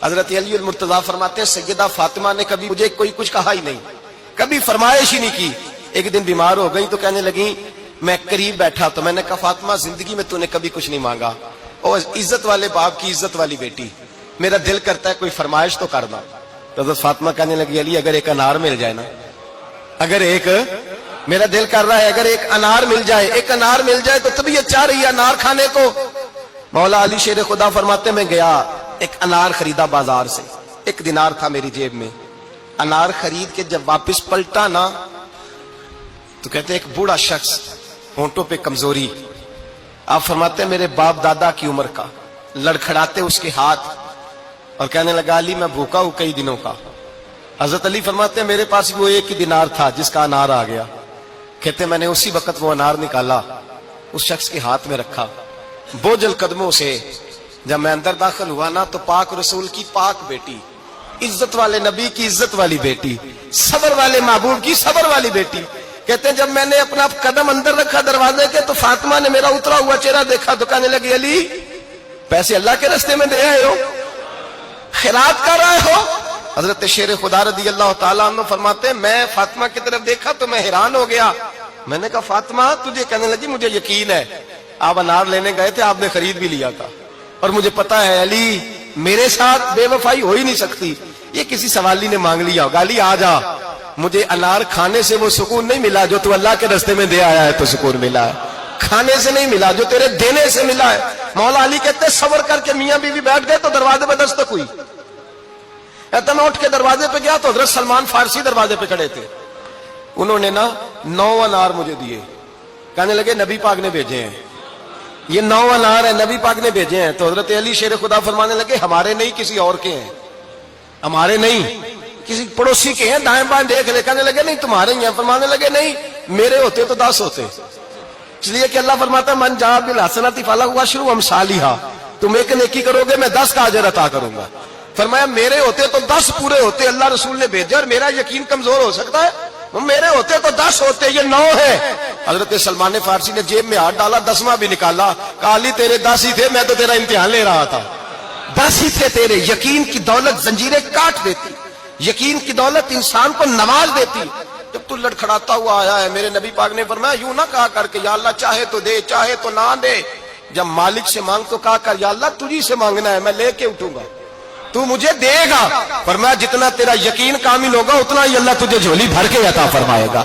حضرت علی المرتضیٰ فرماتے ہیں سیدہ فاطمہ نے کبھی مجھے کوئی کچھ کہا ہی نہیں، کبھی فرمائش ہی نہیں کی. ایک دن بیمار ہو گئی تو کہنے لگی، میں قریب بیٹھا تو میں نے کہا فاطمہ زندگی میں تو نے کبھی کچھ نہیں مانگا، اور عزت والے باپ کی عزت والی بیٹی، میرا دل کرتا ہے کوئی فرمائش تو کرنا. تو حضرت فاطمہ کہنے لگی علی اگر ایک انار مل جائے نا، اگر ایک، میرا دل کر رہا ہے اگر ایک انار مل جائے، ایک انار مل جائے تو طبیعت چاہ رہی ہے انار کھانے کو. مولا علی شیر خدا فرماتے میں گیا ایک انار خریدا بازار سے، 1 دینار تھا میری جیب میں. انار خرید کے جب واپس پلٹا نا تو کہتے ایک بوڑھا شخص، ہونٹوں پہ کمزوری، آپ فرماتے میرے باپ دادا کی عمر کا، لڑکھڑاتے اس کے ہاتھ اور کہنے لگا علی میں بھوکا ہوں کئی دنوں کا. حضرت علی فرماتے ہیں میرے پاس وہ 1 دینار تھا جس کا انار آ گیا. کہتے میں نے اسی وقت وہ انار نکالا، اس شخص کے ہاتھ میں رکھا، بوجھل قدموں سے جب میں اندر داخل ہوا نا تو پاک رسول کی پاک بیٹی، عزت والے نبی کی عزت والی بیٹی، صبر والے محبوب کی صبر والی بیٹی. کہتے ہیں جب میں نے اپنا قدم اندر رکھا دروازے کے تو فاطمہ نے میرا اترا ہوا چہرہ دیکھا تو کہنے لگی علی پیسے اللہ کے راستے میں دے آئے ہو، خیرات کر رہے ہو. حضرت شیر خدا رضی اللہ تعالیٰ عنہ فرماتے ہیں میں فاطمہ کی طرف دیکھا تو میں حیران ہو گیا. میں نے کہا فاطمہ تجھے، کہنے لگی مجھے یقین ہے آپ انار لینے گئے تھے، آپ نے خرید بھی لیا تھا، اور مجھے پتا ہے علی میرے ساتھ بے وفائی ہو ہی نہیں سکتی. یہ کسی سوالی نے مانگ لیا ہوگا، علی آ جا، مجھے انار کھانے سے وہ سکون نہیں ملا جو تو اللہ کے راستے میں دے آیا ہے تو سکون ملا ہے، کھانے سے نہیں ملا جو تیرے دینے سے ملا ہے. مولا علی کہتے صبر کر کے میاں بیوی بیٹھ گئے تو دروازے پہ دستک ہوئی. کہتا میں اٹھ کے دروازے پہ گیا تو حضرت سلمان فارسی دروازے پہ کھڑے تھے. انہوں نے نا 9 انار مجھے دیے، کہنے لگے نبی پاک نے بھیجے ہیں، یہ 9 انار ہیں نبی پاک نے بھیجے ہیں. تو حضرت علی شیر خدا فرمانے لگے ہمارے نہیں کسی اور کے ہیں، ہمارے نہیں کسی پڑوسی کے ہیں، دائیں بائیں دیکھ لے. کہنے لگے نہیں تمہارے ہی ہیں. فرمانے لگے نہیں میرے ہوتے تو 10 ہوتے، اس لیے کہ اللہ فرماتا ہے من جاء بالحسنۃ فلہ عشر امثالھا، تم ایک نیکی کرو گے میں 10 کا اجر عطا کروں گا. فرمایا میرے ہوتے تو 10 پورے ہوتے، اللہ رسول نے بھیجا اور میرا یقین کمزور ہو سکتا ہے، میرے ہوتے تو 10 ہوتے، یہ 9 ہے. حضرت سلمان فارسی نے جیب میں ہاتھ ڈالا، 10واں بھی نکالا، کہا علی تیرے 10 ہی تھے، میں تو تیرا امتحان لے رہا تھا. 10 ہی تھے تیرے. یقین کی دولت زنجیریں کاٹ دیتی، یقین کی دولت انسان کو نواز دیتی. جب تو لڑکھڑاتا ہوا آیا ہے، میرے نبی پاک نے فرمایا یوں نہ کہا کر کے یا اللہ چاہے تو دے چاہے تو نہ دے، جب مالک سے مانگ تو کہا کر یا اللہ تجھی سے مانگنا ہے، میں لے کے اٹھوں گا، تو مجھے دے گا. فرمایا جتنا تیرا یقین کامل ہوگا اتنا ہی اللہ تجھے جھولی بھر کے عطا فرمائے گا.